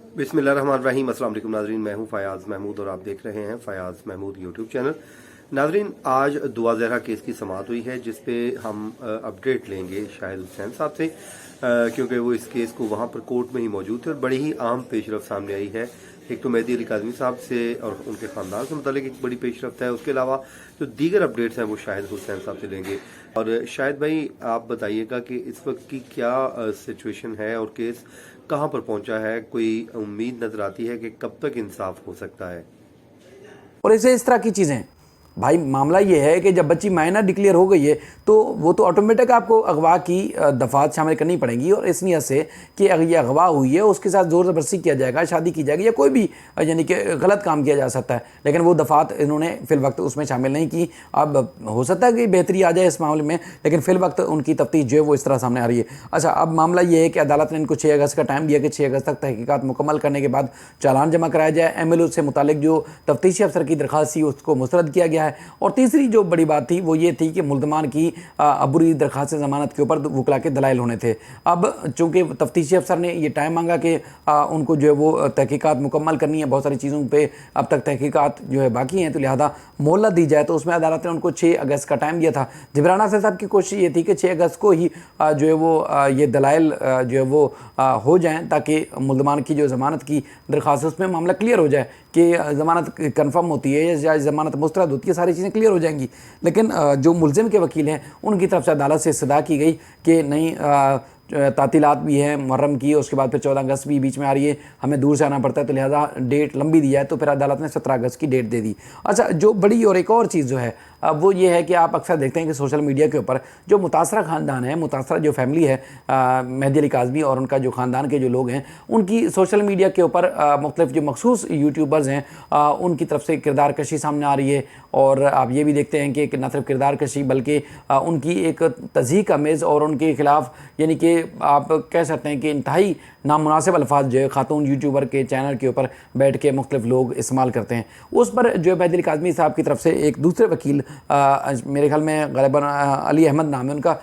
बिस्मिल्लाहिर्रहमानिर्रहीम। अस्सलाम वालेकुम नाज़रीन, मैं हूं फयाज़ महमूद और आप देख रहे हैं फयाज़ महमूद यूट्यूब चैनल। नाज़रीन, आज दुआ ज़हरा केस की समाअत हुई है जिस पे हम अपडेट लेंगे शाहिद हुसैन साहब से, क्योंकि वो इस केस को वहाँ पर कोर्ट में ही मौजूद थे और बड़ी ही अहम पेशरफ सामने आई है। एक तो मेहदी अली काज़मी साहब से और उनके ख़ानदान से मुतालिक एक बड़ी पेशरफ है, उसके अलावा जो दीगर अपडेट्स हैं वो शाहिद हुसैन साहब से लेंगे। और शाहिद भाई, आप बताइएगा कि इस वक्त की क्या सिचुएशन है और केस कहाँ पर पहुंचा है? कोई उम्मीद नजर आती है कि कब तक इंसाफ हो सकता है? और ऐसे इस तरह की चीज़ें भाई, मामला ये है कि जब बच्ची माइनर डिक्लेयर हो गई है तो वो तो ऑटोमेटिक आपको अगवा की दफ़ात शामिल करनी पड़ेंगी। और इस नीयत से कि अगर ये अगवा हुई है उसके साथ ज़ोर ज़बरदस्ती किया जाएगा, शादी की जाएगी या कोई भी यानी कि गलत काम किया जा सकता है, लेकिन वो दफ़ात इन्होंने फिल वक्त उसमें शामिल नहीं की। अब हो सकता है कि बेहतरी आ जाए इस मामले में, लेकिन फिल वक्त उनकी तफ्तीश जो है वो इस तरह सामने आ रही है। अच्छा, अब मामला ये है कि अदालत ने इनको 6 अगस्त का टाइम दिया कि 6 अगस्त तक तहकीकात मुकम्मल करने के बाद चालान जमा कराया जाए। MLO से मुतालिक जो तफ्तीशी अफसर की दरख्वास्त थी उसको मुस्तरद किया गया है। और तीसरी जो बड़ी बात थी वो ये थी कि मुल्ज़मान की अबूरी दरख्वास्त ज़मानत के ऊपर वकला के दलाइल होने थे। अब चूँकि तफ्तीशी अफसर ने ये टाइम मांगा कि उनको जो है वो तहकीकात मुकम्मल करनी है, बहुत सारी चीज़ों पे अब तक तहकीकात जो है बाकी हैं, तो लिहाजा मोहलत दी जाए। तो उसमें अदालत ने उनको 6 अगस्त का टाइम दिया था। जबराना से साहब की कोशिश ये थी कि 6 अगस्त को ही जो है वो ये दलाइल जो है वो हो जाएँ, ताकि मुल्ज़मान की जो ज़मानत की दरख्वास्त है उसमें मामला क्लियर हो जाए कि ज़मानत कन्फर्म होती है या ज़मानत मुस्तरद होती है, सारी चीज़ें क्लियर हो जाएंगी। लेकिन जो मुल्ज़िम के वकील हैं उनकी तरफ से अदालत से इस्तदा की गई कि नहीं, तातीलात भी है मुहर्रम की, उसके बाद फिर 14 अगस्त भी बीच में आ रही है, हमें दूर से आना पड़ता है, तो लिहाजा डेट लंबी दी जाए। तो फिर अदालत ने 17 अगस्त की डेट दे दी। अच्छा, जो बड़ी और एक और चीज़ जो है वो ये है कि आप अक्सर देखते हैं कि सोशल मीडिया के ऊपर जो मुतासरा ख़ानदान है, मुतासरा जो फैमिली है, मेहदी अली काज़मी और उनका जो ख़ानदान के जो लोग हैं, उनकी सोशल मीडिया के ऊपर मुख्तलिफ जो मखसूस यूट्यूबर्स हैं उनकी तरफ से किरदार कशी सामने आ रही है। और आप ये भी देखते हैं कि न सिर्फ किरदार कशी बल्कि उनकी एक तज़हीक आमेज़ और उनके ख़िलाफ़ यानी कि आप कह सकते हैं कि इंतहाई नामुनासिब अल्फाज जो है ख़ातून यूट्यूबर के चैनल के ऊपर बैठ के मुख्तलिफ लोग इस्तेमाल करते हैं। उस पर जो है मेहदी अली काज़मी साहब की तरफ से एक दूसरे वकील, मेरे ख्याल में ग़ालिबन अली अहमद नाम है उनका,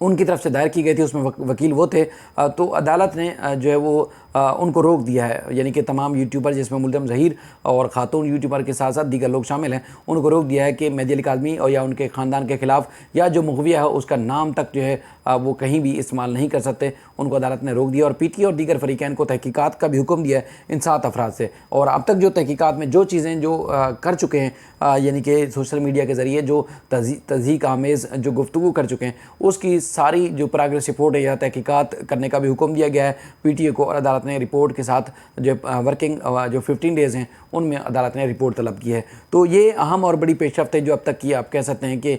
उनकी तरफ से दायर की गई थी, उसमें वकील वो थे। तो अदालत ने जो है वो उनको रोक दिया है, यानी कि तमाम यूट्यूबर जिसमें मुल्ज़म ज़हीर और ख़ातून यूट्यूबर के साथ साथ दीगर लोग शामिल हैं, उनको रोक दिया है कि मेहदी अली काज़मी और या उनके ख़ानदान के ख़िलाफ़ या जो मुग़विया है उसका नाम तक जो है वो कहीं भी इस्तेमाल नहीं कर सकते। उनको अदालत ने रोक दिया और PTI और दीगर फ़रीक़ैन को तहकीकात का भी हुक्म दिया है इन 7 अफराद से। और अब तक जो तहकीकात में जो चीज़ें जो कर चुके हैं, यानी कि सोशल मीडिया के ज़रिए जो तज़हीक आमेज़ जो गुफ्तगू कर चुके हैं, उसकी सारी जो प्रोग्रेस रिपोर्ट है या तहकीकात करने का भी हुक्म दिया गया है PTI को। और अदालत ने रिपोर्ट के साथ जो वर्किंग जो 15 डेज़ हैं उनमें अदालत ने रिपोर्ट तलब की है। तो ये अहम और बड़ी पेशरफ्त है जो अब तक की आप कह सकते हैं कि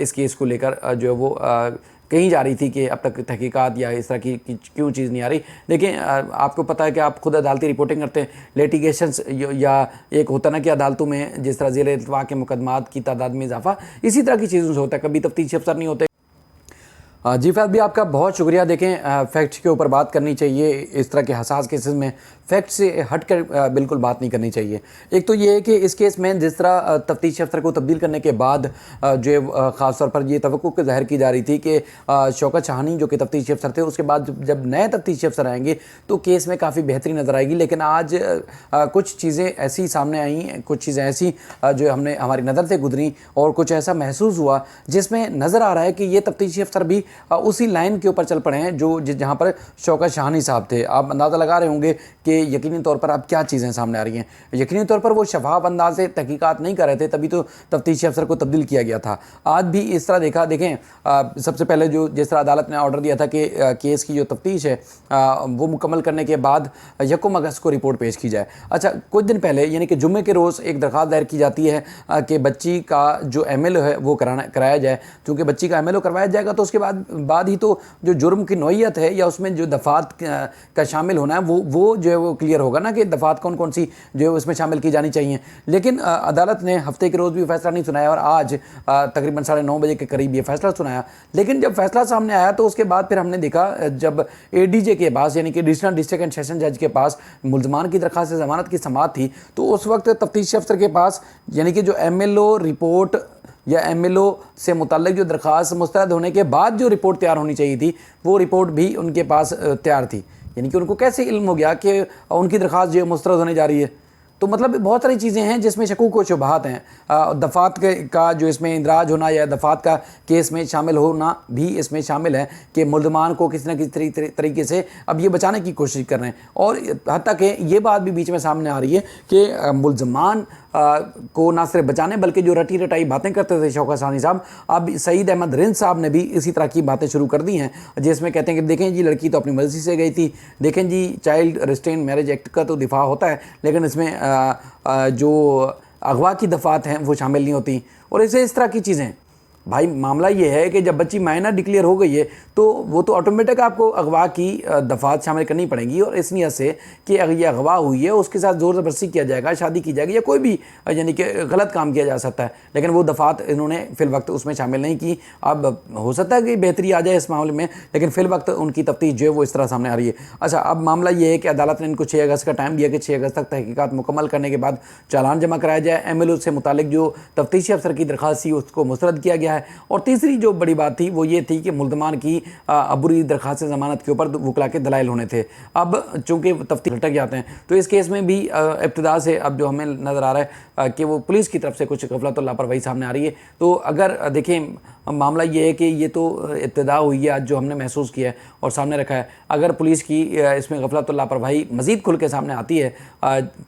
इस केस को लेकर जो है वो कहीं जा रही थी कि अब तक तहकीकात या इस तरह की क्यों चीज़ नहीं आ रही। लेकिन आपको पता है कि आप खुद अदालती रिपोर्टिंग करते हैं, लिटिगेशंस या एक होता ना कि अदालतों में जिस तरह ज़ेर इल्तवा के मुकदमात की तादाद में इजाफा, इसी तरह की चीज़ों से होता है। कभी तफ्तीशी अफसर नहीं होते। जी फैज़ भी आपका बहुत शुक्रिया। देखें, फैक्ट्स के ऊपर बात करनी चाहिए, इस तरह के हसास केसेस में फैक्ट से हट कर बिल्कुल बात नहीं करनी चाहिए। एक तो ये है कि इस केस में जिस तरह तफ्तीशी अफसर को तब्दील करने के बाद जो है ख़ास तौर पर ये तवक्को ज़ाहिर की जा रही थी कि शौकत शाहानी जो कि तफ्तीशी अफसर थे, उसके बाद जब नए तफ्तीशी अफसर आएंगे तो केस में काफ़ी बेहतरी नज़र आएगी। लेकिन आज कुछ चीज़ें ऐसी सामने आई, कुछ चीज़ें ऐसी जो हमने हमारी नज़र से गुजरी और कुछ ऐसा महसूस हुआ जिसमें नज़र आ रहा है कि ये तफ्तीशी अफसर भी उसी लाइन के ऊपर चल पड़े हैं जो जहाँ पर शौकत शाहानी साहब थे। आप अंदाज़ा लगा रहे होंगे कि यकीनी तौर पर अब क्या चीज़ें सामने आ रही हैं। यकीनी तौर पर वो शफाफ अंदाज से तहकीकात नहीं कर रहे थे, तभी तो तफ्तीशी अफसर को तब्दील किया गया था। आज भी इस तरह देखा। देखें, सबसे पहले जो जिस तरह अदालत ने ऑर्डर दिया था कि केस की जो तफ्तीश है वो मुकम्मल करने के बाद 1 अगस्त को रिपोर्ट पेश की जाए। अच्छा, कुछ दिन पहले यानी कि जुम्मे के रोज़ एक दरख्वास्त दायर की जाती है कि बच्ची का जो MLO है वो कराया जाए। चूँकि बच्ची का MLO करवाया जाएगा तो उसके बाद ही तो जो जुर्म की नौइयत है या उसमें जो दफ़ात का शामिल होना है वो जो है वो क्लियर होगा ना कि दफ़ात कौन कौन सी जो है उसमें शामिल की जानी चाहिए। लेकिन अदालत ने हफ्ते के रोज़ भी फैसला नहीं सुनाया और आज तकरीबन 9:30 बजे के करीब ये फैसला सुनाया। लेकिन जब फैसला सामने आया तो उसके बाद फिर हमने देखा, जब ADJ के पास यानी कि एडिशनल डिस्ट्रिक्ट एंड सेशन जज के पास मुल्ज़मान की दरख्वास्त ज़मानत की समाअत थी, तो उस वक्त तफ्तीशी अफसर के पास यानी कि जो MLO रिपोर्ट या MLO से मुतल्लिक जो दरख्वास्त मुस्तरद होने के बाद जो रिपोर्ट तैयार होनी चाहिए थी वो रिपोर्ट भी उनके पास तैयार थी। यानी कि उनको कैसे इल्म हो गया कि उनकी दरख्वास्त जो है मुस्तरद होने जा रही है। तो मतलब बहुत सारी चीज़ें हैं जिसमें शकूक व शुबहात हैं। दफ़ात का जो इसमें इंदराज होना या दफ़ात का केस में शामिल होना भी इसमें शामिल है कि मुल्ज़मान को किसी न किसी तरीके से अब ये बचाने की कोशिश कर रहे हैं। और हत्ता कि ये बात भी बीच में सामने आ रही है कि मुल्ज़मान को ना सिर्फ बचाने बल्कि जो रटी रटाई बातें करते थे शौकत सानी साहब, अब सईद अहमद रिंद साहब ने भी इसी तरह की बातें शुरू कर दी हैं, जिसमें कहते हैं कि देखें जी लड़की तो अपनी मर्ज़ी से गई थी, देखें जी चाइल्ड रिस्ट्रेंट मैरिज एक्ट का तो दिफा होता है लेकिन इसमें जो अगवा की दफ़ात हैं वो शामिल नहीं होती। और इस तरह की चीज़ें भाई मामला ये है कि जब बच्ची माइनर डिक्लेयर हो गई है तो वो तो ऑटोमेटिक आपको अगवा की दफ़ात शामिल करनी पड़ेंगी। और इस नीयत से कि अगर ये अगवा हुई है उसके साथ ज़ोर ज़बरदस्ती किया जाएगा, शादी की जाएगी या कोई भी यानी कि गलत काम किया जा सकता है, लेकिन वो दफ़ात इन्होंने फ़िल वक्त उसमें शामिल नहीं की। अब हो सकता है कि बेहतरी आ जाए इस मामले में, लेकिन फ़िल वक्त उनकी तफ्तीश जो है वो इस तरह सामने आ रही है। अच्छा, अब मामला ये है कि अदालत ने इनको 6 अगस्त का टाइम दिया कि 6 अगस्त तक तहकीकात मुकम्मल करने के बाद चालान जमा कराया जाए। MLO से मुतालिक जो तफ्तीशी अफसर की दरख्वास्त थी उसको मुस्तरद किया गया है। और तीसरी जो बड़ी बात थी वो ये थी कि मुल्ज़मान की अबूरी दरख्वास्त ज़मानत के ऊपर वकला के दलाइल होने थे। अब चूँकि तफ्तीश लटक जाते हैं तो इस केस में भी इब्तिदा से अब जो हमें नज़र आ रहा है कि वो पुलिस की तरफ से कुछ गफलत और लापरवाही सामने आ रही है। तो अगर देखें मामला ये है कि ये तो इब्तिदा हुई है आज जो हमने महसूस किया है और सामने रखा है, अगर पुलिस की इसमें गफलत और लापरवाही मज़ीद खुल के सामने आती है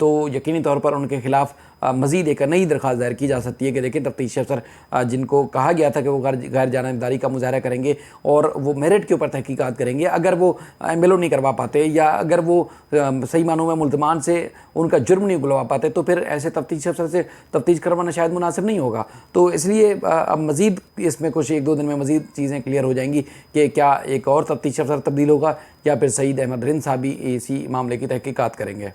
तो यकीनी तौर पर उनके खिलाफ मज़ीद एक नई दरख्वास्त दायर की जा सकती है कि देखिए तफ्तीशी अफसर जिनको कहा गया था कि वो गैर जानिबदारी का मुजाहरा करेंगे और वो मेरिट के ऊपर तहकीकात करेंगे, अगर वो MLO नहीं करवा पाते या अगर वो सही मानों में मुल्ज़मान से उनका जुर्म नहीं उगलवा पाते तो फिर ऐसे तफ्तीशी अफसर से तफ्तीश करवाना शायद मुनासिब नहीं होगा। तो इसलिए अब मज़ीद इसमें कुछ 1-2 दिन में मज़ीद चीज़ें क्लियर हो जाएंगी कि क्या एक और तफ्तीशी अफसर तब्दील होगा या फिर सईद अहमद रिंद साहब भी इसी मामले की तहकीकात करेंगे।